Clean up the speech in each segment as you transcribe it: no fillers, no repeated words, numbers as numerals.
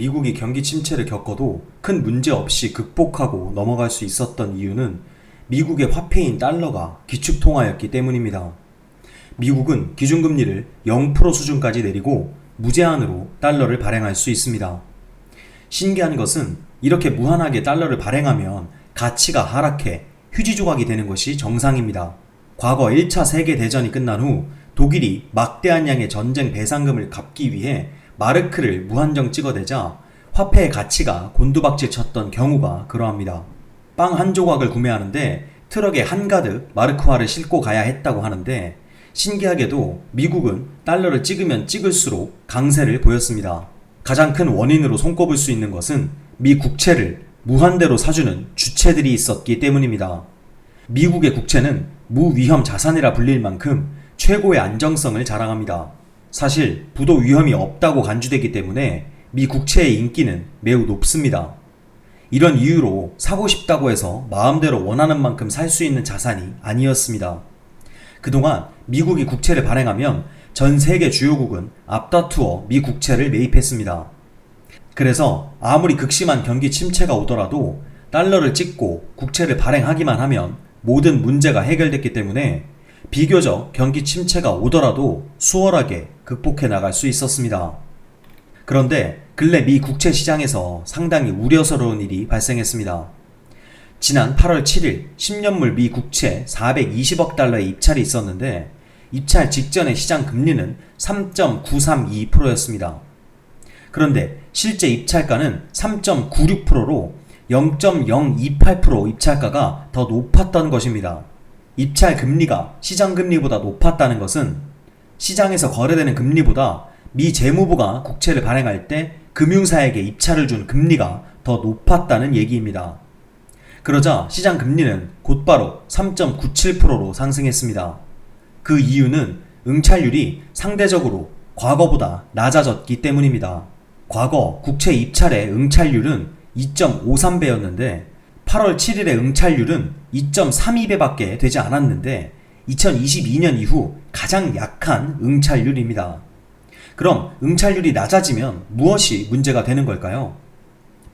미국이 경기 침체를 겪어도 큰 문제 없이 극복하고 넘어갈 수 있었던 이유는 미국의 화폐인 달러가 기축통화였기 때문입니다. 미국은 기준금리를 0% 수준까지 내리고 무제한으로 달러를 발행할 수 있습니다. 신기한 것은 이렇게 무한하게 달러를 발행하면 가치가 하락해 휴지 조각이 되는 것이 정상입니다. 과거 1차 세계대전이 끝난 후 독일이 막대한 양의 전쟁 배상금을 갚기 위해 마르크를 무한정 찍어대자 화폐의 가치가 곤두박질 쳤던 경우가 그러합니다. 빵 한 조각을 구매하는데 트럭에 한가득 마르크화를 싣고 가야 했다고 하는데, 신기하게도 미국은 달러를 찍으면 찍을수록 강세를 보였습니다. 가장 큰 원인으로 손꼽을 수 있는 것은 미 국채를 무한대로 사주는 주체들이 있었기 때문입니다. 미국의 국채는 무위험 자산이라 불릴 만큼 최고의 안정성을 자랑합니다. 사실 부도 위험이 없다고 간주되기 때문에 미 국채의 인기는 매우 높습니다. 이런 이유로 사고 싶다고 해서 마음대로 원하는 만큼 살 수 있는 자산이 아니었습니다. 그동안 미국이 국채를 발행하면 전 세계 주요국은 앞다투어 미 국채를 매입했습니다. 그래서 아무리 극심한 경기 침체가 오더라도 달러를 찍고 국채를 발행하기만 하면 모든 문제가 해결됐기 때문에 비교적 경기 침체가 오더라도 수월하게 극복해 나갈 수 있었습니다. 그런데 근래 미 국채 시장에서 상당히 우려스러운 일이 발생했습니다. 지난 8월 7일 10년물 미 국채 420억 달러의 입찰이 있었는데, 입찰 직전의 시장 금리는 3.932%였습니다. 그런데 실제 입찰가는 3.96%로 0.028% 입찰가가 더 높았던 것입니다. 입찰 금리가 시장 금리보다 높았다는 것은 시장에서 거래되는 금리보다 미 재무부가 국채를 발행할 때 금융사에게 입찰을 준 금리가 더 높았다는 얘기입니다. 그러자 시장 금리는 곧바로 3.97%로 상승했습니다. 그 이유는 응찰률이 상대적으로 과거보다 낮아졌기 때문입니다. 과거 국채 입찰의 응찰률은 2.53배였는데 8월 7일의 응찰률은 2.32배밖에 되지 않았는데 2022년 이후 가장 약한 응찰률입니다. 그럼 응찰률이 낮아지면 무엇이 문제가 되는 걸까요?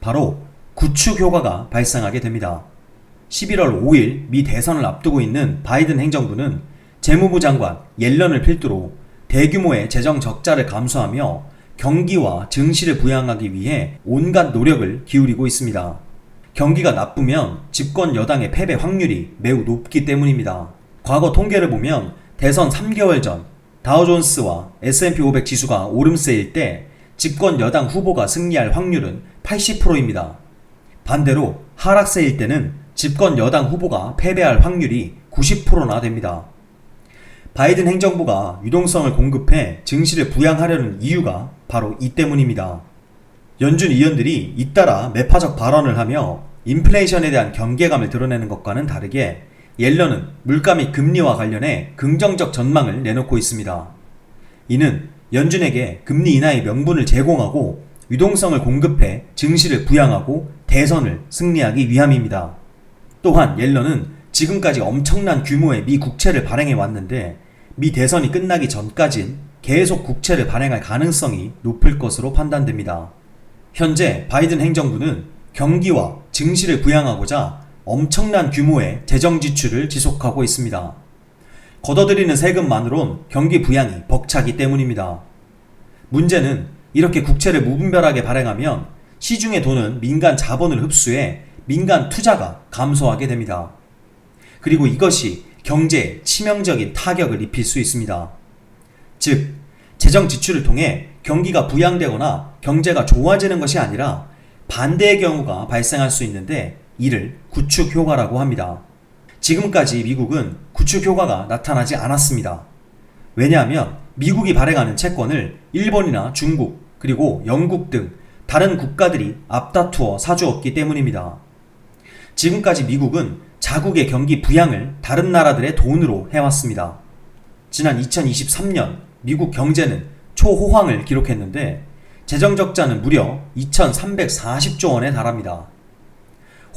바로 구축 효과가 발생하게 됩니다. 11월 5일 미 대선을 앞두고 있는 바이든 행정부는 재무부 장관 옐런을 필두로 대규모의 재정 적자를 감수하며 경기와 증시를 부양하기 위해 온갖 노력을 기울이고 있습니다. 경기가 나쁘면 집권 여당의 패배 확률이 매우 높기 때문입니다. 과거 통계를 보면 대선 3개월 전 다우존스와 S&P 500 지수가 오름세일 때 집권 여당 후보가 승리할 확률은 80%입니다. 반대로 하락세일 때는 집권 여당 후보가 패배할 확률이 90%나 됩니다. 바이든 행정부가 유동성을 공급해 증시를 부양하려는 이유가 바로 이 때문입니다. 연준 의원들이 잇따라 매파적 발언을 하며 인플레이션에 대한 경계감을 드러내는 것과는 다르게 옐런은 물가 및 금리와 관련해 긍정적 전망을 내놓고 있습니다. 이는 연준에게 금리 인하의 명분을 제공하고 유동성을 공급해 증시를 부양하고 대선을 승리하기 위함입니다. 또한 옐런은 지금까지 엄청난 규모의 미 국채를 발행해 왔는데 미 대선이 끝나기 전까진 계속 국채를 발행할 가능성이 높을 것으로 판단됩니다. 현재 바이든 행정부는 경기와 증시를 부양하고자 엄청난 규모의 재정 지출을 지속하고 있습니다. 걷어들이는 세금만으론 경기 부양이 벅차기 때문입니다. 문제는 이렇게 국채를 무분별하게 발행하면 시중에 도는 민간 자본을 흡수해 민간 투자가 감소하게 됩니다. 그리고 이것이 경제에 치명적인 타격을 입힐 수 있습니다. 즉, 재정 지출을 통해 경기가 부양되거나 경제가 좋아지는 것이 아니라 반대의 경우가 발생할 수 있는데 이를 구축 효과라고 합니다. 지금까지 미국은 구축 효과가 나타나지 않았습니다. 왜냐하면 미국이 발행하는 채권을 일본이나 중국 그리고 영국 등 다른 국가들이 앞다투어 사주었기 때문입니다. 지금까지 미국은 자국의 경기 부양을 다른 나라들의 돈으로 해왔습니다. 지난 2023년 미국 경제는 초호황을 기록했는데 재정적자는 무려 2,340조 원에 달합니다.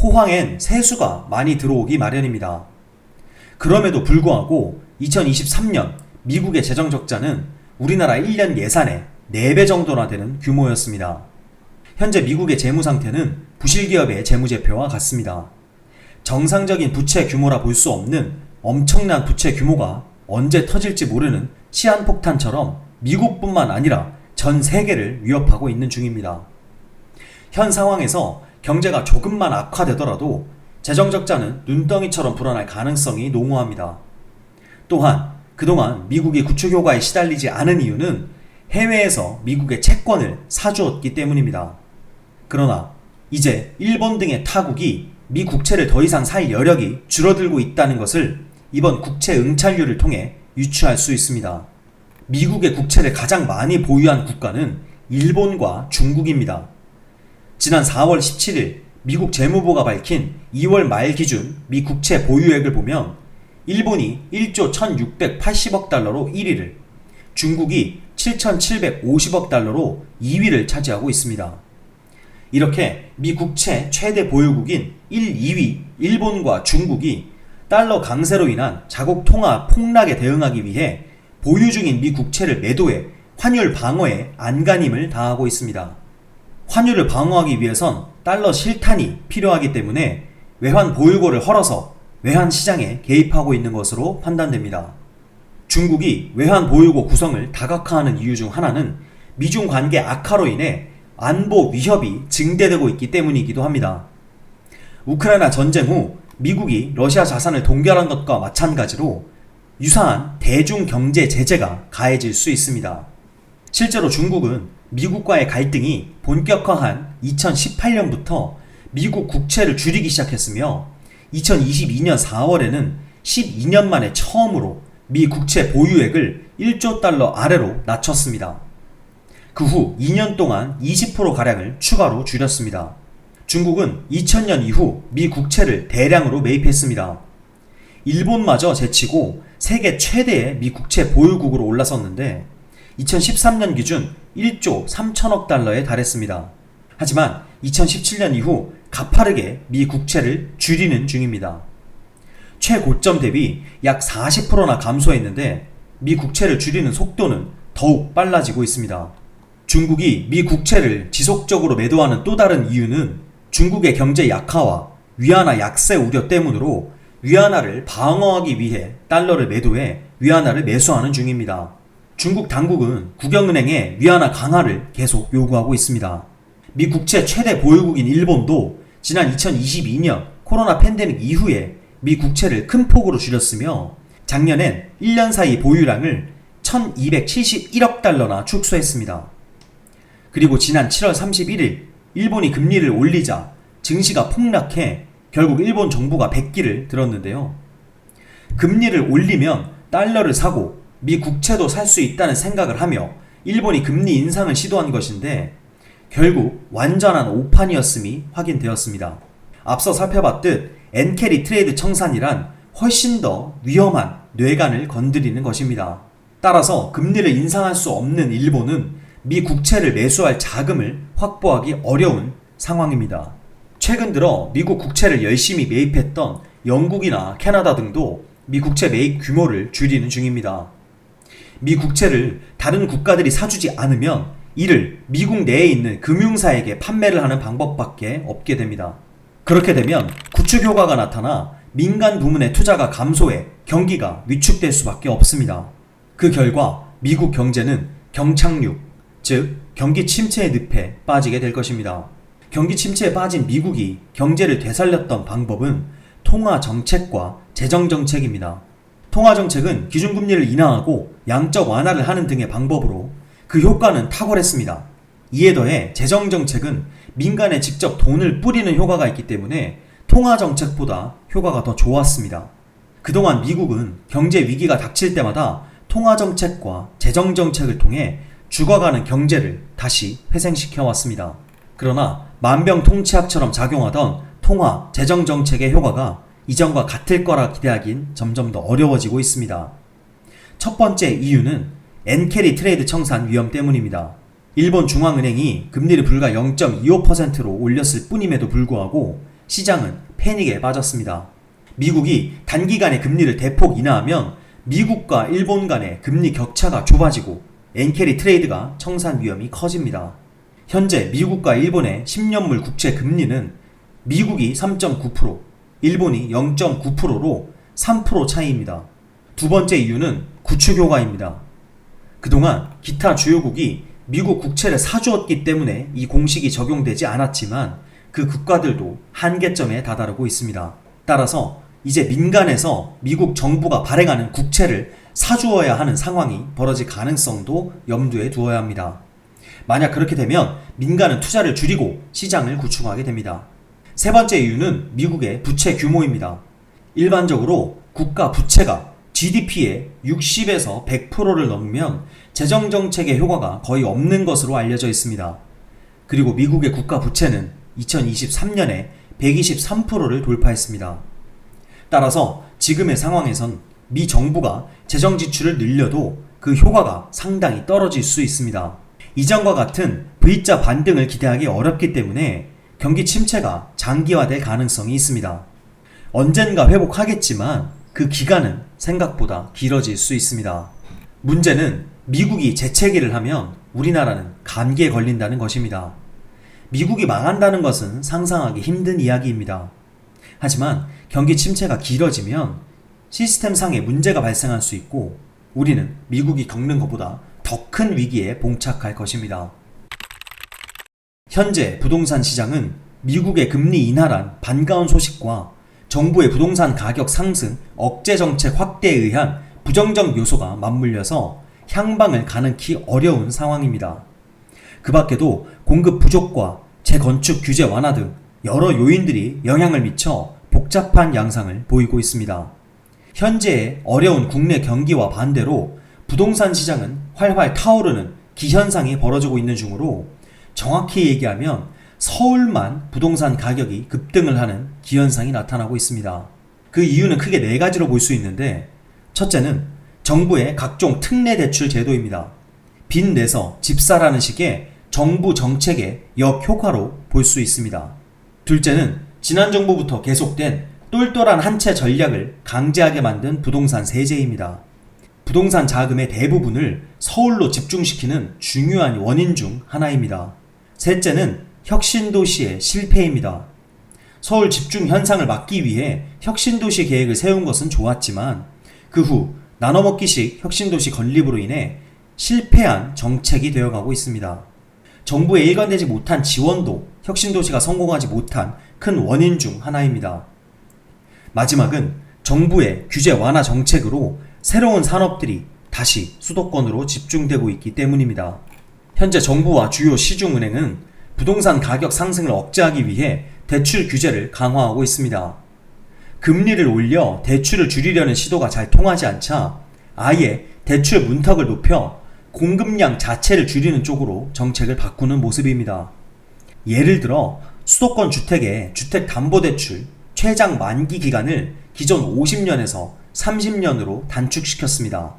호황엔 세수가 많이 들어오기 마련입니다. 그럼에도 불구하고 2023년 미국의 재정적자는 우리나라 1년 예산의 4배 정도나 되는 규모였습니다. 현재 미국의 재무 상태는 부실기업의 재무제표와 같습니다. 정상적인 부채 규모라 볼 수 없는 엄청난 부채 규모가 언제 터질지 모르는 시한폭탄처럼 미국뿐만 아니라 전 세계를 위협하고 있는 중입니다. 현 상황에서 경제가 조금만 악화되더라도 재정적자는 눈덩이처럼 불어날 가능성이 농후합니다. 또한 그동안 미국이 구축효과에 시달리지 않은 이유는 해외에서 미국의 채권을 사주었기 때문입니다. 그러나 이제 일본 등의 타국이 미 국채를 더 이상 살 여력이 줄어들고 있다는 것을 이번 국채 응찰률을 통해 유추할 수 있습니다. 미국의 국채를 가장 많이 보유한 국가는 일본과 중국입니다. 지난 4월 17일 미국 재무부가 밝힌 2월 말 기준 미 국채 보유액을 보면 일본이 1조 1680억 달러로 1위를, 중국이 7750억 달러로 2위를 차지하고 있습니다. 이렇게 미 국채 최대 보유국인 1, 2위 일본과 중국이 달러 강세로 인한 자국 통화 폭락에 대응하기 위해 보유 중인 미 국채를 매도해 환율 방어에 안간힘을 다하고 있습니다. 환율을 방어하기 위해선 달러 실탄이 필요하기 때문에 외환 보유고를 헐어서 외환 시장에 개입하고 있는 것으로 판단됩니다. 중국이 외환 보유고 구성을 다각화하는 이유 중 하나는 미중 관계 악화로 인해 안보 위협이 증대되고 있기 때문이기도 합니다. 우크라이나 전쟁 후 미국이 러시아 자산을 동결한 것과 마찬가지로 유사한 대중 경제 제재가 가해질 수 있습니다. 실제로 중국은 미국과의 갈등이 본격화한 2018년부터 미국 국채를 줄이기 시작했으며 2022년 4월에는 12년 만에 처음으로 미 국채 보유액을 1조 달러 아래로 낮췄습니다. 그 후 2년 동안 20%가량을 추가로 줄였습니다. 중국은 2000년 이후 미 국채를 대량으로 매입했습니다. 일본마저 제치고 세계 최대의 미 국채 보유국으로 올라섰는데 2013년 기준 1조 3천억 달러에 달했습니다. 하지만 2017년 이후 가파르게 미 국채를 줄이는 중입니다. 최고점 대비 약 40%나 감소했는데 미 국채를 줄이는 속도는 더욱 빨라지고 있습니다. 중국이 미 국채를 지속적으로 매도하는 또 다른 이유는 중국의 경제 약화와 위안화 약세 우려 때문으로 위안화를 방어하기 위해 달러를 매도해 위안화를 매수하는 중입니다. 중국 당국은 국영은행에 위안화 강화를 계속 요구하고 있습니다. 미 국채 최대 보유국인 일본도 지난 2022년 코로나 팬데믹 이후에 미 국채를 큰 폭으로 줄였으며 작년엔 1년 사이 보유량을 1271억 달러나 축소했습니다. 그리고 지난 7월 31일 일본이 금리를 올리자 증시가 폭락해 결국 일본 정부가 백기를 들었는데요. 금리를 올리면 달러를 사고 미 국채도 살 수 있다는 생각을 하며 일본이 금리 인상을 시도한 것인데 결국 완전한 오판이었음이 확인되었습니다. 앞서 살펴봤듯 엔캐리 트레이드 청산이란 훨씬 더 위험한 뇌관을 건드리는 것입니다. 따라서 금리를 인상할 수 없는 일본은 미 국채를 매수할 자금을 확보하기 어려운 상황입니다. 최근 들어 미국 국채를 열심히 매입했던 영국이나 캐나다 등도 미 국채 매입 규모를 줄이는 중입니다. 미 국채를 다른 국가들이 사주지 않으면 이를 미국 내에 있는 금융사에게 판매를 하는 방법밖에 없게 됩니다. 그렇게 되면 구축 효과가 나타나 민간 부문의 투자가 감소해 경기가 위축될 수밖에 없습니다. 그 결과 미국 경제는 경착륙, 즉 경기 침체의 늪에 빠지게 될 것입니다. 경기 침체에 빠진 미국이 경제를 되살렸던 방법은 통화 정책과 재정 정책입니다. 통화 정책은 기준금리를 인하하고 양적 완화를 하는 등의 방법으로 그 효과는 탁월했습니다. 이에 더해 재정 정책은 민간에 직접 돈을 뿌리는 효과가 있기 때문에 통화 정책보다 효과가 더 좋았습니다. 그동안 미국은 경제 위기가 닥칠 때마다 통화 정책과 재정 정책을 통해 죽어가는 경제를 다시 회생시켜 왔습니다. 그러나 만병통치약처럼 작용하던 통화, 재정 정책의 효과가 이전과 같을 거라 기대하긴 점점 더 어려워지고 있습니다. 첫 번째 이유는 엔캐리 트레이드 청산 위험 때문입니다. 일본 중앙은행이 금리를 불과 0.25%로 올렸을 뿐임에도 불구하고 시장은 패닉에 빠졌습니다. 미국이 단기간에 금리를 대폭 인하하면 미국과 일본 간의 금리 격차가 좁아지고 엔캐리 트레이드가 청산 위험이 커집니다. 현재 미국과 일본의 10년물 국채 금리는 미국이 3.9%, 일본이 0.9%로 3% 차이입니다. 두 번째 이유는 구축 효과입니다. 그동안 기타 주요국이 미국 국채를 사주었기 때문에 이 공식이 적용되지 않았지만 그 국가들도 한계점에 다다르고 있습니다. 따라서 이제 민간에서 미국 정부가 발행하는 국채를 사주어야 하는 상황이 벌어질 가능성도 염두에 두어야 합니다. 만약 그렇게 되면 민간은 투자를 줄이고 시장을 구축하게 됩니다. 세 번째 이유는 미국의 부채 규모입니다. 일반적으로 국가 부채가 GDP의 60에서 100%를 넘으면 재정정책의 효과가 거의 없는 것으로 알려져 있습니다. 그리고 미국의 국가 부채는 2023년에 123%를 돌파했습니다. 따라서 지금의 상황에선 미 정부가 재정 지출을 늘려도 그 효과가 상당히 떨어질 수 있습니다. 이전과 같은 V자 반등을 기대하기 어렵기 때문에 경기 침체가 장기화될 가능성이 있습니다. 언젠가 회복하겠지만 그 기간은 생각보다 길어질 수 있습니다. 문제는 미국이 재채기를 하면 우리나라는 감기에 걸린다는 것입니다. 미국이 망한다는 것은 상상하기 힘든 이야기입니다. 하지만 경기 침체가 길어지면 시스템상의 문제가 발생할 수 있고 우리는 미국이 겪는 것보다 더 큰 위기에 봉착할 것입니다. 현재 부동산 시장은 미국의 금리 인하란 반가운 소식과 정부의 부동산 가격 상승, 억제 정책 확대에 의한 부정적 요소가 맞물려서 향방을 가능키 어려운 상황입니다. 그 밖에도 공급 부족과 재건축 규제 완화 등 여러 요인들이 영향을 미쳐 복잡한 양상을 보이고 있습니다. 현재의 어려운 국내 경기와 반대로 부동산 시장은 활활 타오르는 기현상이 벌어지고 있는 중으로 정확히 얘기하면 서울만 부동산 가격이 급등을 하는 기현상이 나타나고 있습니다. 그 이유는 크게 네 가지로 볼 수 있는데 첫째는 정부의 각종 특례 대출 제도입니다. 빚 내서 집 사라는 식의 정부 정책의 역효과로 볼 수 있습니다. 둘째는 지난 정부부터 계속된 똘똘한 한 채 전략을 강제하게 만든 부동산 세제입니다. 부동산 자금의 대부분을 서울로 집중시키는 중요한 원인 중 하나입니다. 셋째는 혁신도시의 실패입니다. 서울 집중 현상을 막기 위해 혁신도시 계획을 세운 것은 좋았지만 그 후 나눠먹기식 혁신도시 건립으로 인해 실패한 정책이 되어가고 있습니다. 정부의 일관되지 못한 지원도 혁신도시가 성공하지 못한 큰 원인 중 하나입니다. 마지막은 정부의 규제 완화 정책으로 새로운 산업들이 다시 수도권으로 집중되고 있기 때문입니다. 현재 정부와 주요 시중은행은 부동산 가격 상승을 억제하기 위해 대출 규제를 강화하고 있습니다. 금리를 올려 대출을 줄이려는 시도가 잘 통하지 않자 아예 대출 문턱을 높여 공급량 자체를 줄이는 쪽으로 정책을 바꾸는 모습입니다. 예를 들어 수도권 주택의 주택담보대출 최장 만기 기간을 기존 50년에서 30년으로 단축시켰습니다.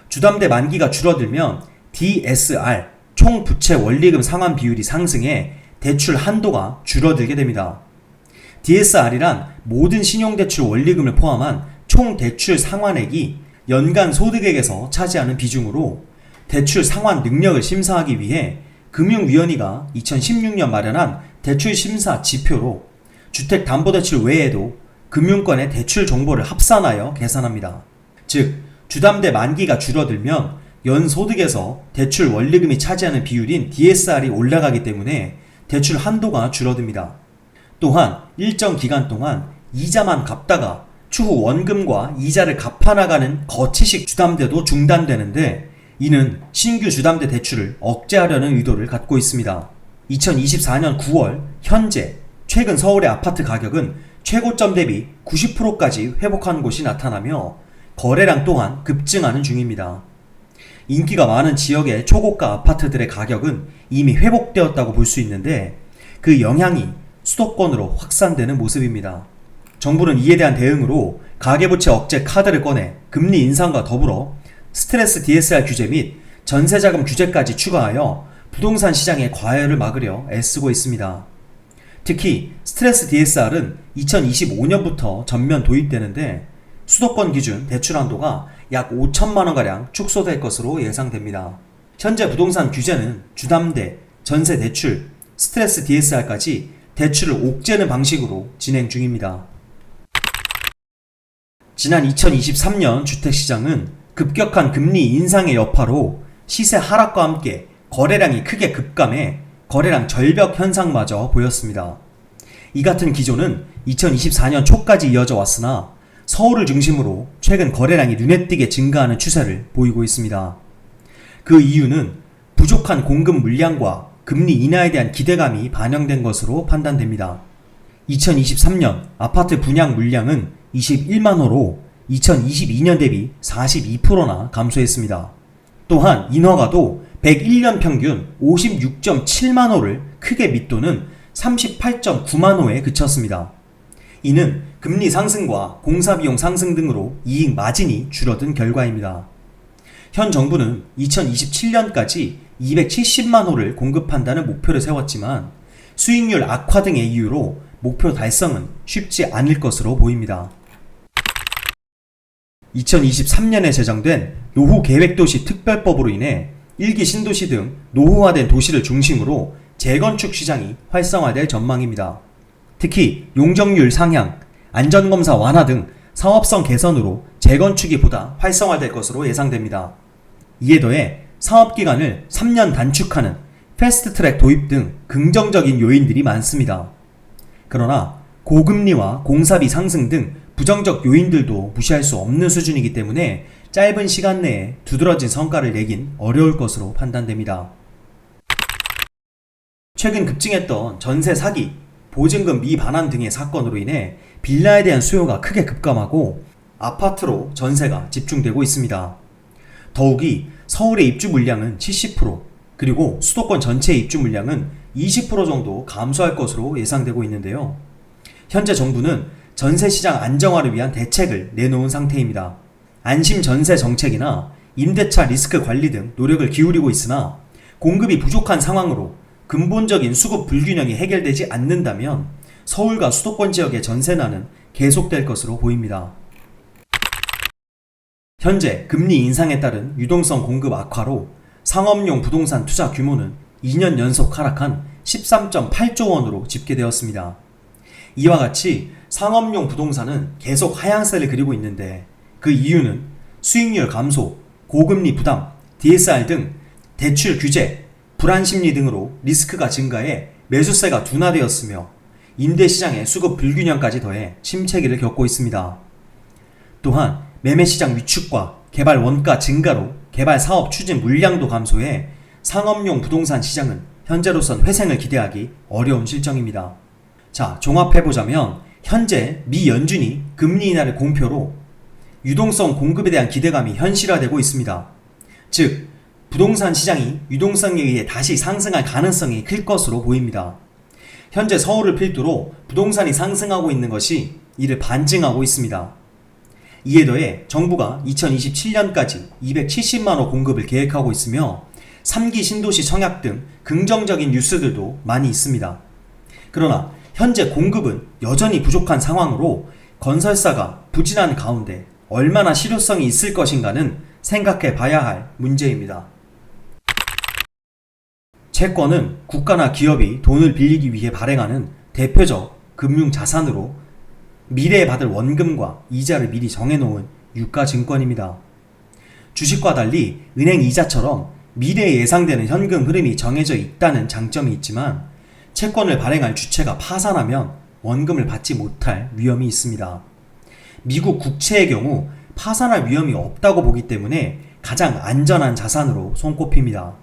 주담대 만기가 줄어들면 DSR 총 부채 원리금 상환 비율이 상승해 대출 한도가 줄어들게 됩니다. DSR이란 모든 신용대출 원리금을 포함한 총 대출 상환액이 연간 소득액에서 차지하는 비중으로 대출 상환 능력을 심사하기 위해 금융위원회가 2016년 마련한 대출 심사 지표로 주택담보대출 외에도 금융권의 대출 정보를 합산하여 계산합니다. 즉, 주담대 만기가 줄어들면 연소득에서 대출 원리금이 차지하는 비율인 DSR이 올라가기 때문에 대출 한도가 줄어듭니다. 또한 일정 기간 동안 이자만 갚다가 추후 원금과 이자를 갚아나가는 거치식 주담대도 중단되는데 이는 신규 주담대 대출을 억제하려는 의도를 갖고 있습니다. 2024년 9월 현재 최근 서울의 아파트 가격은 최고점 대비 90%까지 회복한 곳이 나타나며 거래량 또한 급증하는 중입니다. 인기가 많은 지역의 초고가 아파트들의 가격은 이미 회복되었다고 볼 수 있는데 그 영향이 수도권으로 확산되는 모습입니다. 정부는 이에 대한 대응으로 가계부채 억제 카드를 꺼내 금리 인상과 더불어 스트레스 DSR 규제 및 전세자금 규제까지 추가하여 부동산 시장의 과열을 막으려 애쓰고 있습니다. 특히 스트레스 DSR은 2025년부터 전면 도입되는데 수도권 기준 대출 한도가 약 5천만원가량 축소될 것으로 예상됩니다. 현재 부동산 규제는 주담대, 전세 대출, 스트레스 DSR까지 대출을 옥죄는 방식으로 진행 중입니다. 지난 2023년 주택시장은 급격한 금리 인상의 여파로 시세 하락과 함께 거래량이 크게 급감해 거래량 절벽 현상마저 보였습니다. 이 같은 기조는 2024년 초까지 이어져 왔으나 서울을 중심으로 최근 거래량이 눈에 띄게 증가하는 추세를 보이고 있습니다. 그 이유는 부족한 공급 물량과 금리 인하에 대한 기대감이 반영된 것으로 판단됩니다. 2023년 아파트 분양 물량은 21만 호로 2022년 대비 42%나 감소했습니다. 또한 인허가도 101년 평균 56.7만 호를 크게 밑도는 38.9만 호에 그쳤습니다. 이는 금리 상승과 공사비용 상승 등으로 이익 마진이 줄어든 결과입니다. 현 정부는 2027년까지 270만 호를 공급한다는 목표를 세웠지만 수익률 악화 등의 이유로 목표 달성은 쉽지 않을 것으로 보입니다. 2023년에 제정된 노후계획도시 특별법으로 인해 1기 신도시 등 노후화된 도시를 중심으로 재건축 시장이 활성화될 전망입니다. 특히 용적률 상향, 안전검사 완화 등 사업성 개선으로 재건축이 보다 활성화될 것으로 예상됩니다. 이에 더해 사업기간을 3년 단축하는 패스트트랙 도입 등 긍정적인 요인들이 많습니다. 그러나 고금리와 공사비 상승 등 부정적 요인들도 무시할 수 없는 수준이기 때문에 짧은 시간 내에 두드러진 성과를 내긴 어려울 것으로 판단됩니다. 최근 급증했던 전세 사기, 보증금 미반환 등의 사건으로 인해 빌라에 대한 수요가 크게 급감하고 아파트로 전세가 집중되고 있습니다. 더욱이 서울의 입주 물량은 70%, 그리고 수도권 전체 입주 물량은 20% 정도 감소할 것으로 예상되고 있는데요. 현재 정부는 전세 시장 안정화를 위한 대책을 내놓은 상태입니다. 안심 전세 정책이나 임대차 리스크 관리 등 노력을 기울이고 있으나 공급이 부족한 상황으로 근본적인 수급 불균형이 해결되지 않는다면 서울과 수도권 지역의 전세난은 계속될 것으로 보입니다. 현재 금리 인상에 따른 유동성 공급 악화로 상업용 부동산 투자 규모는 2년 연속 하락한 13.8조 원으로 집계되었습니다. 이와 같이 상업용 부동산은 계속 하향세를 그리고 있는데 그 이유는 수익률 감소, 고금리 부담, DSR 등 대출 규제, 불안 심리 등으로 리스크가 증가해 매수세가 둔화되었으며 임대시장의 수급 불균형까지 더해 침체기를 겪고 있습니다. 또한 매매시장 위축과 개발 원가 증가로 개발 사업 추진 물량도 감소해 상업용 부동산 시장은 현재로선 회생을 기대하기 어려운 실정입니다. 자, 종합해보자면 현재 미 연준이 금리 인하를 공표로 유동성 공급에 대한 기대감이 현실화되고 있습니다. 즉, 부동산 시장이 유동성에 의해 다시 상승할 가능성이 클 것으로 보입니다. 현재 서울을 필두로 부동산이 상승하고 있는 것이 이를 반증하고 있습니다. 이에 더해 정부가 2027년까지 270만호 공급을 계획하고 있으며 3기 신도시 청약 등 긍정적인 뉴스들도 많이 있습니다. 그러나 현재 공급은 여전히 부족한 상황으로 건설사가 부진한 가운데 얼마나 실효성이 있을 것인가는 생각해 봐야 할 문제입니다. 채권은 국가나 기업이 돈을 빌리기 위해 발행하는 대표적 금융자산으로 미래에 받을 원금과 이자를 미리 정해놓은 유가증권입니다. 주식과 달리 은행 이자처럼 미래에 예상되는 현금 흐름이 정해져 있다는 장점이 있지만 채권을 발행할 주체가 파산하면 원금을 받지 못할 위험이 있습니다. 미국 국채의 경우 파산할 위험이 없다고 보기 때문에 가장 안전한 자산으로 손꼽힙니다.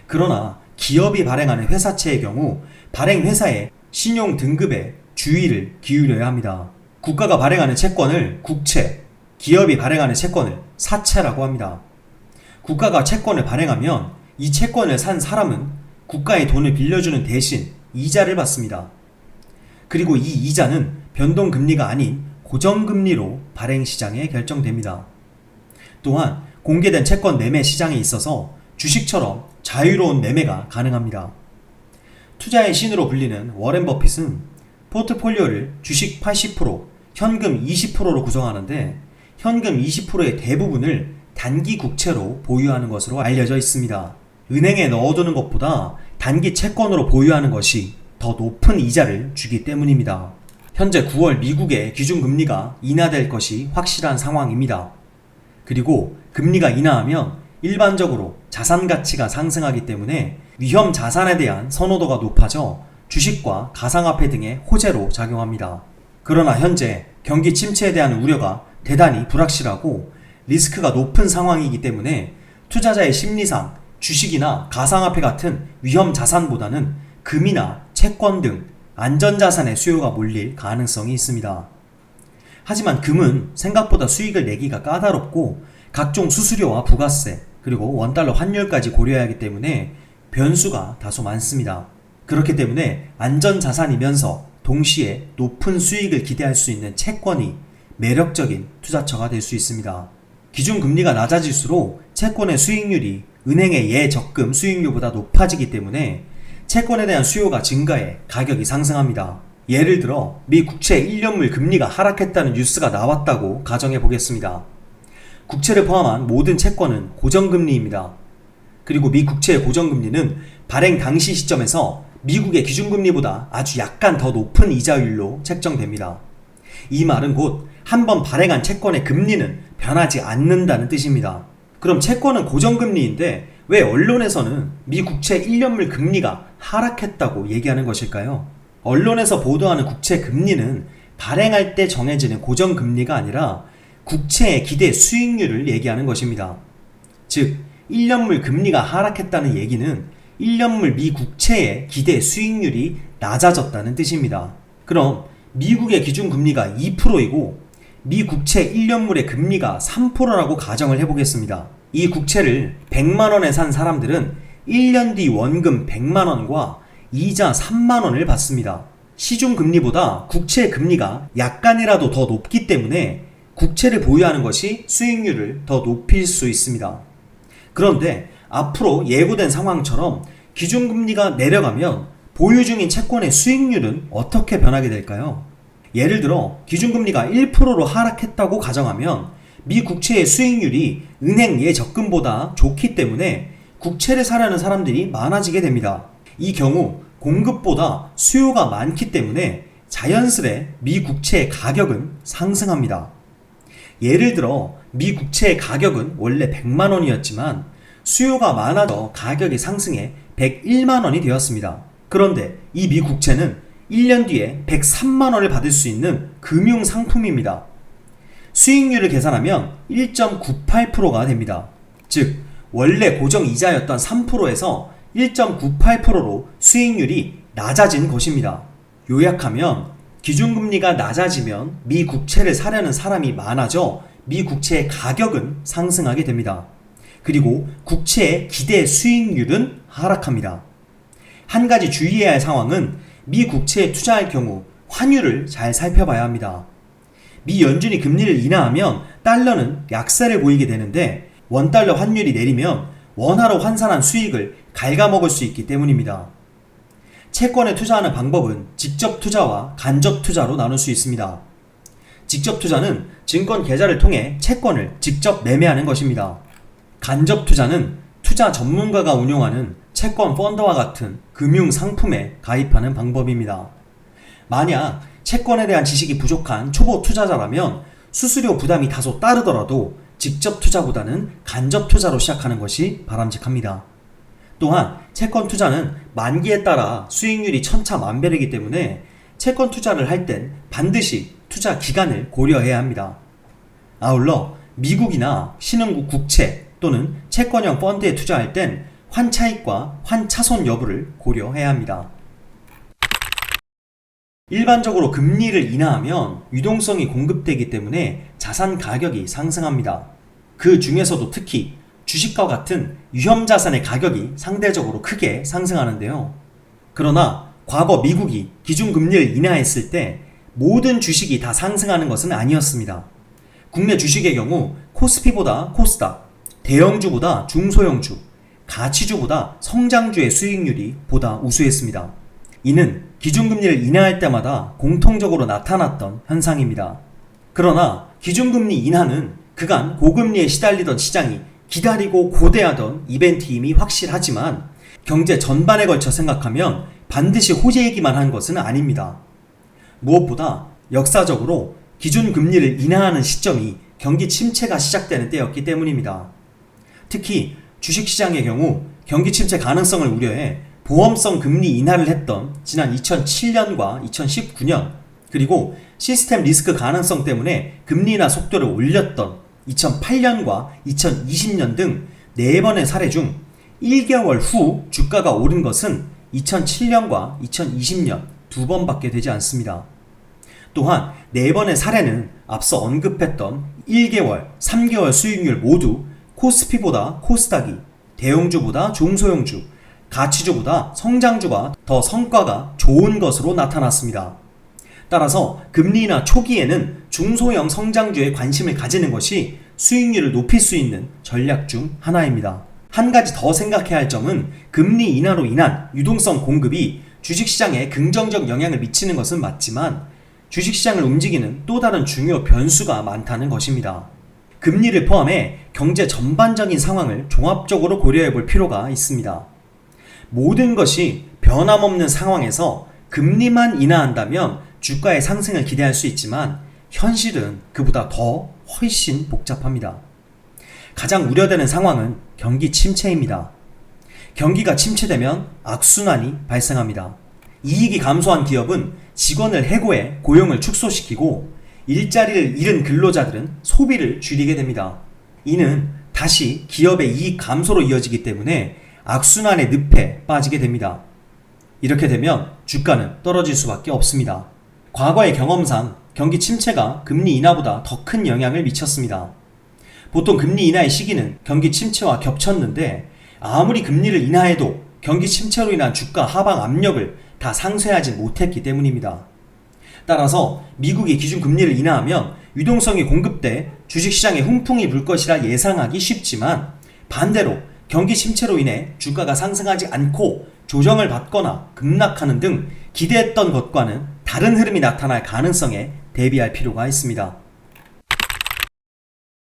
그러나 기업이 발행하는 회사채의 경우 발행 회사의 신용 등급에 주의를 기울여야 합니다. 국가가 발행하는 채권을 국채, 기업이 발행하는 채권을 사채라고 합니다. 국가가 채권을 발행하면 이 채권을 산 사람은 국가의 돈을 빌려주는 대신 이자를 받습니다. 그리고 이 이자는 변동금리가 아닌 고정금리로 발행시장에 결정됩니다. 또한 공개된 채권 매매 시장에 있어서 주식처럼 자유로운 매매가 가능합니다. 투자의 신으로 불리는 워렌 버핏은 포트폴리오를 주식 80%, 현금 20%로 구성하는데 현금 20%의 대부분을 단기 국채로 보유하는 것으로 알려져 있습니다. 은행에 넣어두는 것보다 단기 채권으로 보유하는 것이 더 높은 이자를 주기 때문입니다. 현재 9월 미국의 기준금리가 인하될 것이 확실한 상황입니다. 그리고 금리가 인하하면 일반적으로 자산 가치가 상승하기 때문에 위험 자산에 대한 선호도가 높아져 주식과 가상화폐 등의 호재로 작용합니다. 그러나 현재 경기 침체에 대한 우려가 대단히 불확실하고 리스크가 높은 상황이기 때문에 투자자의 심리상 주식이나 가상화폐 같은 위험 자산보다는 금이나 채권 등 안전자산의 수요가 몰릴 가능성이 있습니다. 하지만 금은 생각보다 수익을 내기가 까다롭고 각종 수수료와 부가세 그리고 원달러 환율까지 고려해야 하기 때문에 변수가 다소 많습니다. 그렇기 때문에 안전자산이면서 동시에 높은 수익을 기대할 수 있는 채권이 매력적인 투자처가 될 수 있습니다. 기준금리가 낮아질수록 채권의 수익률이 은행의 예적금 수익률보다 높아지기 때문에 채권에 대한 수요가 증가해 가격이 상승합니다. 예를 들어 미 국채 1년물 금리가 하락했다는 뉴스가 나왔다고 가정해 보겠습니다. 국채를 포함한 모든 채권은 고정금리입니다. 그리고 미 국채의 고정금리는 발행 당시 시점에서 미국의 기준금리보다 아주 약간 더 높은 이자율로 책정됩니다. 이 말은 곧 한번 발행한 채권의 금리는 변하지 않는다는 뜻입니다. 그럼 채권은 고정금리인데 왜 언론에서는 미 국채 1년물 금리가 하락했다고 얘기하는 것일까요? 언론에서 보도하는 국채 금리는 발행할 때 정해지는 고정금리가 아니라 국채의 기대 수익률을 얘기하는 것입니다. 즉 1년물 금리가 하락했다는 얘기는 1년물 미 국채의 기대 수익률이 낮아졌다는 뜻입니다. 그럼 미국의 기준금리가 2%이고 미 국채 1년물의 금리가 3%라고 가정을 해보겠습니다. 이 국채를 100만원에 산 사람들은 1년 뒤 원금 100만원과 이자 3만원을 받습니다. 시중금리보다 국채 금리가 약간이라도 더 높기 때문에 국채를 보유하는 것이 수익률을 더 높일 수 있습니다. 그런데 앞으로 예고된 상황처럼 기준금리가 내려가면 보유 중인 채권의 수익률은 어떻게 변하게 될까요? 예를 들어 기준금리가 1%로 하락했다고 가정하면 미 국채의 수익률이 은행 예적금보다 좋기 때문에 국채를 사려는 사람들이 많아지게 됩니다. 이 경우 공급보다 수요가 많기 때문에 자연스레 미 국채의 가격은 상승합니다. 예를 들어 미 국채의 가격은 원래 100만원이었지만 수요가 많아져 가격이 상승해 101만원이 되었습니다. 그런데 이 미 국채는 1년 뒤에 103만원을 받을 수 있는 금융상품입니다. 수익률을 계산하면 1.98%가 됩니다. 즉 원래 고정이자였던 3%에서 1.98%로 수익률이 낮아진 것입니다. 요약하면 기준금리가 낮아지면 미 국채를 사려는 사람이 많아져 미 국채의 가격은 상승하게 됩니다. 그리고 국채의 기대 수익률은 하락합니다. 한 가지 주의해야 할 상황은 미 국채에 투자할 경우 환율을 잘 살펴봐야 합니다. 미 연준이 금리를 인하하면 달러는 약세를 보이게 되는데 원달러 환율이 내리면 원화로 환산한 수익을 갉아먹을 수 있기 때문입니다. 채권에 투자하는 방법은 직접 투자와 간접 투자로 나눌 수 있습니다. 직접 투자는 증권 계좌를 통해 채권을 직접 매매하는 것입니다. 간접 투자는 투자 전문가가 운용하는 채권 펀드와 같은 금융 상품에 가입하는 방법입니다. 만약 채권에 대한 지식이 부족한 초보 투자자라면 수수료 부담이 다소 따르더라도 직접 투자보다는 간접 투자로 시작하는 것이 바람직합니다. 또한 채권 투자는 만기에 따라 수익률이 천차만별이기 때문에 채권 투자를 할 땐 반드시 투자 기간을 고려해야 합니다. 아울러 미국이나 신흥국 국채 또는 채권형 펀드에 투자할 땐 환차익과 환차손 여부를 고려해야 합니다. 일반적으로 금리를 인하하면 유동성이 공급되기 때문에 자산 가격이 상승합니다. 그 중에서도 특히 주식과 같은 위험자산의 가격이 상대적으로 크게 상승하는데요. 그러나 과거 미국이 기준금리를 인하했을 때 모든 주식이 다 상승하는 것은 아니었습니다. 국내 주식의 경우 코스피보다 코스닥, 대형주보다 중소형주, 가치주보다 성장주의 수익률이 보다 우수했습니다. 이는 기준금리를 인하할 때마다 공통적으로 나타났던 현상입니다. 그러나 기준금리 인하는 그간 고금리에 시달리던 시장이 기다리고 고대하던 이벤트임이 확실하지만 경제 전반에 걸쳐 생각하면 반드시 호재이기만 한 것은 아닙니다. 무엇보다 역사적으로 기준금리를 인하하는 시점이 경기 침체가 시작되는 때였기 때문입니다. 특히 주식시장의 경우 경기 침체 가능성을 우려해 보험성 금리 인하를 했던 지난 2007년과 2019년, 그리고 시스템 리스크 가능성 때문에 금리 인하 속도를 올렸던 2008년과 2020년 등 4번의 사례 중 1개월 후 주가가 오른 것은 2007년과 2020년 2번밖에 되지 않습니다. 또한 4번의 사례는 앞서 언급했던 1개월, 3개월 수익률 모두 코스피보다 코스닥이, 대형주보다 중소형주, 가치주보다 성장주가 더 성과가 좋은 것으로 나타났습니다. 따라서 금리 인하 초기에는 중소형 성장주에 관심을 가지는 것이 수익률을 높일 수 있는 전략 중 하나입니다. 한 가지 더 생각해야 할 점은 금리 인하로 인한 유동성 공급이 주식시장에 긍정적 영향을 미치는 것은 맞지만 주식시장을 움직이는 또 다른 중요 변수가 많다는 것입니다. 금리를 포함해 경제 전반적인 상황을 종합적으로 고려해 볼 필요가 있습니다. 모든 것이 변함없는 상황에서 금리만 인하한다면 주가의 상승을 기대할 수 있지만 현실은 그보다 훨씬 복잡합니다. 가장 우려되는 상황은 경기 침체입니다. 경기가 침체되면 악순환이 발생합니다. 이익이 감소한 기업은 직원을 해고해 고용을 축소시키고 일자리를 잃은 근로자들은 소비를 줄이게 됩니다. 이는 다시 기업의 이익 감소로 이어지기 때문에 악순환의 늪에 빠지게 됩니다. 이렇게 되면 주가는 떨어질 수밖에 없습니다. 과거의 경험상 경기 침체가 금리 인하보다 더 큰 영향을 미쳤습니다. 보통 금리 인하의 시기는 경기 침체와 겹쳤는데 아무리 금리를 인하해도 경기 침체로 인한 주가 하방 압력을 다 상쇄하지 못했기 때문입니다. 따라서 미국이 기준금리를 인하하면 유동성이 공급돼 주식시장에 훈풍이 불 것이라 예상하기 쉽지만 반대로 경기 침체로 인해 주가가 상승하지 않고 조정을 받거나 급락하는 등 기대했던 것과는 다른 흐름이 나타날 가능성에 대비할 필요가 있습니다.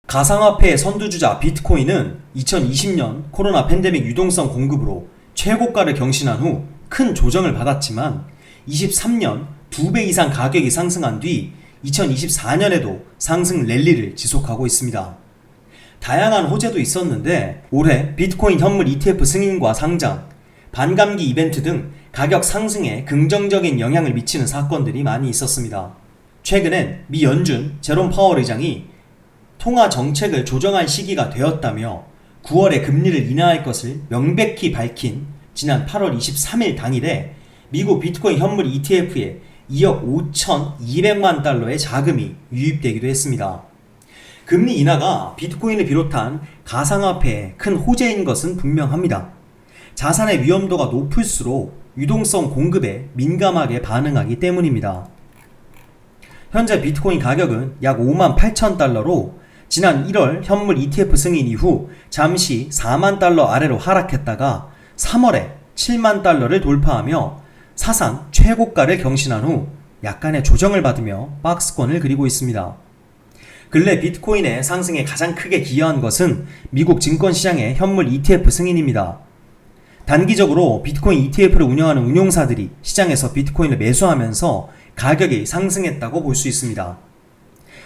가상화폐의 선두주자 비트코인은 2020년 코로나 팬데믹 유동성 공급으로 최고가를 경신한 후 큰 조정을 받았지만 23년 2배 이상 가격이 상승한 뒤 2024년에도 상승 랠리를 지속하고 있습니다. 다양한 호재도 있었는데 올해 비트코인 현물 ETF 승인과 상장, 반감기 이벤트 등 가격 상승에 긍정적인 영향을 미치는 사건들이 많이 있었습니다. 최근엔 미 연준 제롬 파월 의장이 통화 정책을 조정할 시기가 되었다며 9월에 금리를 인하할 것을 명백히 밝힌 지난 8월 23일 당일에 미국 비트코인 현물 ETF에 2억 5,200만 달러의 자금이 유입되기도 했습니다. 금리 인하가 비트코인을 비롯한 가상화폐에 큰 호재인 것은 분명합니다. 자산의 위험도가 높을수록 유동성 공급에 민감하게 반응하기 때문입니다. 현재 비트코인 가격은 약 5만 8천 달러로 지난 1월 현물 ETF 승인 이후 잠시 4만 달러 아래로 하락했다가 3월에 7만 달러를 돌파하며 사상 최고가를 경신한 후 약간의 조정을 받으며 박스권을 그리고 있습니다. 근래 비트코인의 상승에 가장 크게 기여한 것은 미국 증권시장의 현물 ETF 승인입니다. 단기적으로 비트코인 ETF를 운영하는 운용사들이 시장에서 비트코인을 매수하면서 가격이 상승했다고 볼 수 있습니다.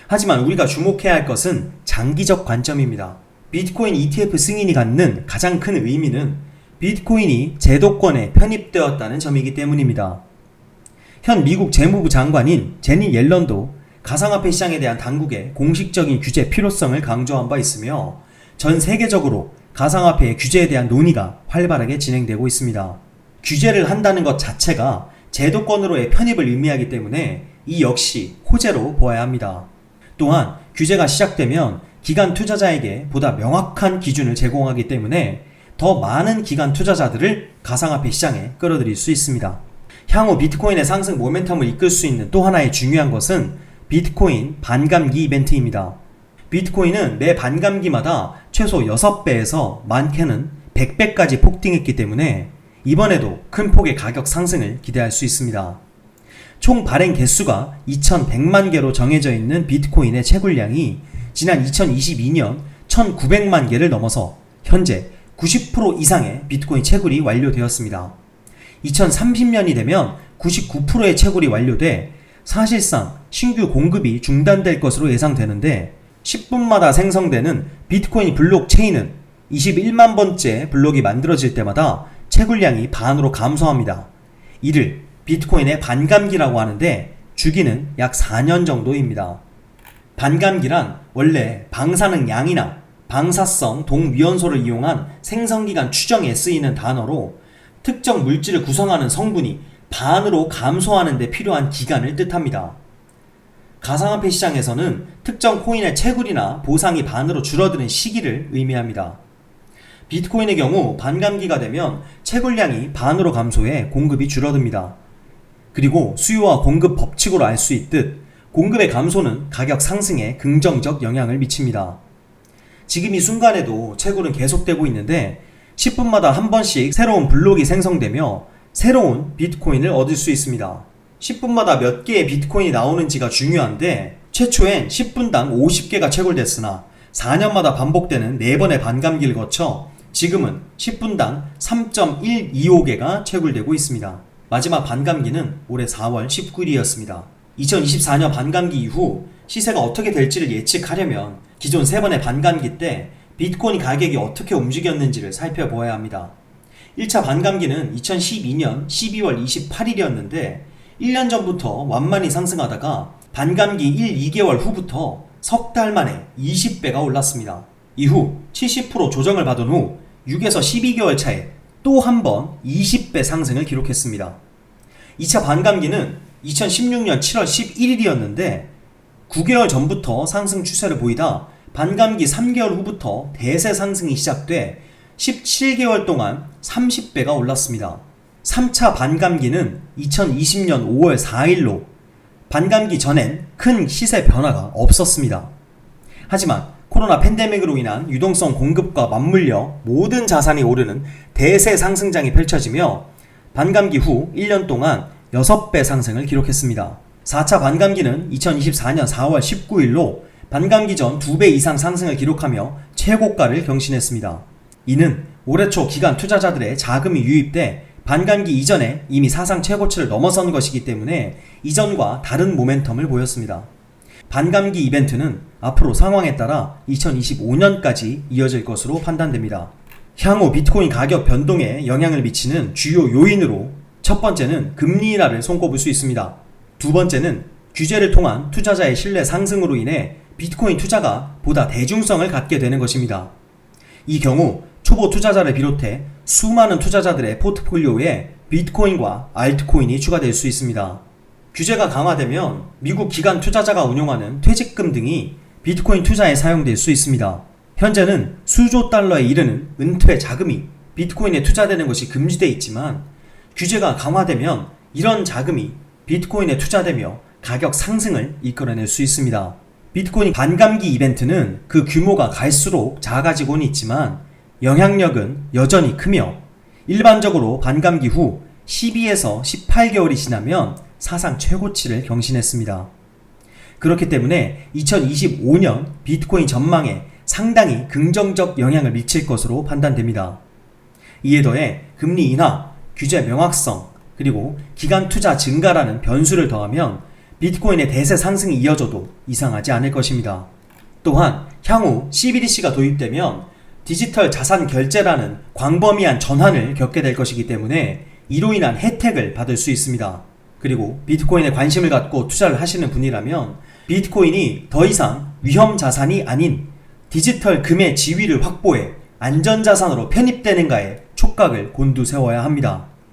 하지만 우리가 주목해야 할 것은 장기적 관점입니다. 비트코인 ETF 승인이 갖는 가장 큰 의미는 비트코인이 제도권에 편입되었다는 점이기 때문입니다. 현 미국 재무부 장관인 제닛 옐런도 가상화폐 시장에 대한 당국의 공식적인 규제 필요성을 강조한 바 있으며 전 세계적으로 가상화폐의 규제에 대한 논의가 활발하게 진행되고 있습니다. 규제를 한다는 것 자체가 제도권으로의 편입을 의미하기 때문에 이 역시 호재로 보아야 합니다. 또한 규제가 시작되면 기관 투자자에게 보다 명확한 기준을 제공하기 때문에 더 많은 기관 투자자들을 가상화폐 시장에 끌어들일 수 있습니다. 향후 비트코인의 상승 모멘텀을 이끌 수 있는 또 하나의 중요한 것은 비트코인 반감기 이벤트입니다. 비트코인은 매 반감기마다 최소 6배에서 많게는 100배까지 폭등했기 때문에 이번에도 큰 폭의 가격 상승을 기대할 수 있습니다. 총 발행 개수가 2100만 개로 정해져 있는 비트코인의 채굴량이 지난 2022년 1900만 개를 넘어서 현재 90% 이상의 비트코인 채굴이 완료되었습니다. 2030년이 되면 99%의 채굴이 완료돼 사실상 신규 공급이 중단될 것으로 예상되는데 10분마다 생성되는 비트코인 블록체인은 21만 번째 블록이 만들어질 때마다 채굴량이 반으로 감소합니다. 이를 비트코인의 반감기라고 하는데 주기는 약 4년 정도입니다. 반감기란 원래 방사능 양이나 방사성 동위원소를 이용한 생성기간 추정에 쓰이는 단어로 특정 물질을 구성하는 성분이 반으로 감소하는 데 필요한 기간을 뜻합니다. 가상화폐 시장에서는 특정 코인의 채굴이나 보상이 반으로 줄어드는 시기를 의미합니다. 비트코인의 경우 반감기가 되면 채굴량이 반으로 감소해 공급이 줄어듭니다. 그리고 수요와 공급 법칙으로 알 수 있듯 공급의 감소는 가격 상승에 긍정적 영향을 미칩니다. 지금 이 순간에도 채굴은 계속되고 있는데 10분마다 한 번씩 새로운 블록이 생성되며 새로운 비트코인을 얻을 수 있습니다. 10분마다 몇 개의 비트코인이 나오는지가 중요한데 최초엔 10분당 50개가 채굴됐으나 4년마다 반복되는 4번의 반감기를 거쳐 지금은 10분당 3.125개가 채굴되고 있습니다. 마지막 반감기는 올해 4월 19일이었습니다. 2024년 반감기 이후 시세가 어떻게 될지를 예측하려면 기존 3번의 반감기 때 비트코인 가격이 어떻게 움직였는지를 살펴보아야 합니다. 1차 반감기는 2012년 12월 28일이었는데 1년 전부터 완만히 상승하다가 반감기 1, 2개월 후부터 석 달 만에 20배가 올랐습니다. 이후 70% 조정을 받은 후 6에서 12개월 차에 또 한 번 20배 상승을 기록했습니다. 2차 반감기는 2016년 7월 11일이었는데 9개월 전부터 상승 추세를 보이다 반감기 3개월 후부터 대세 상승이 시작돼 17개월 동안 30배가 올랐습니다. 3차 반감기는 2020년 5월 4일로 반감기 전엔 큰 시세 변화가 없었습니다. 하지만 코로나 팬데믹으로 인한 유동성 공급과 맞물려 모든 자산이 오르는 대세 상승장이 펼쳐지며 반감기 후 1년 동안 6배 상승을 기록했습니다. 4차 반감기는 2024년 4월 19일로 반감기 전 2배 이상 상승을 기록하며 최고가를 경신했습니다. 이는 올해 초 기관 투자자들의 자금이 유입돼 반감기 이전에 이미 사상 최고치를 넘어선 것이기 때문에 이전과 다른 모멘텀을 보였습니다. 반감기 이벤트는 앞으로 상황에 따라 2025년까지 이어질 것으로 판단됩니다. 향후 비트코인 가격 변동에 영향을 미치는 주요 요인으로 첫 번째는 금리 인하를 손꼽을 수 있습니다. 두 번째는 규제를 통한 투자자의 신뢰 상승으로 인해 비트코인 투자가 보다 대중성을 갖게 되는 것입니다. 이 경우 초보 투자자를 비롯해 수많은 투자자들의 포트폴리오에 비트코인과 알트코인이 추가될 수 있습니다. 규제가 강화되면 미국 기관 투자자가 운용하는 퇴직금 등이 비트코인 투자에 사용될 수 있습니다. 현재는 수조 달러에 이르는 은퇴 자금이 비트코인에 투자되는 것이 금지되어 있지만 규제가 강화되면 이런 자금이 비트코인에 투자되며 가격 상승을 이끌어낼 수 있습니다. 비트코인 반감기 이벤트는 그 규모가 갈수록 작아지고는 있지만 영향력은 여전히 크며 일반적으로 반감기 후 12에서 18개월이 지나면 사상 최고치를 경신했습니다. 그렇기 때문에 2025년 비트코인 전망에 상당히 긍정적 영향을 미칠 것으로 판단됩니다. 이에 더해 금리 인하, 규제 명확성, 그리고 기간 투자 증가라는 변수를 더하면 비트코인의 대세 상승이 이어져도 이상하지 않을 것입니다. 또한 향후 CBDC가 도입되면 디지털 자산 결제라는 광범위한 전환을 겪게 될 것이기 때문에 이로 인한 혜택을 받을 수 있습니다. 그리고 비트코인에 관심을 갖고 투자를 하시는 분이라면 비트코인이 더 이상 위험 자산이 아닌 디지털 금의 지위를 확보해 안전자산으로 편입되는가에 촉각을 곤두세워야 합니다.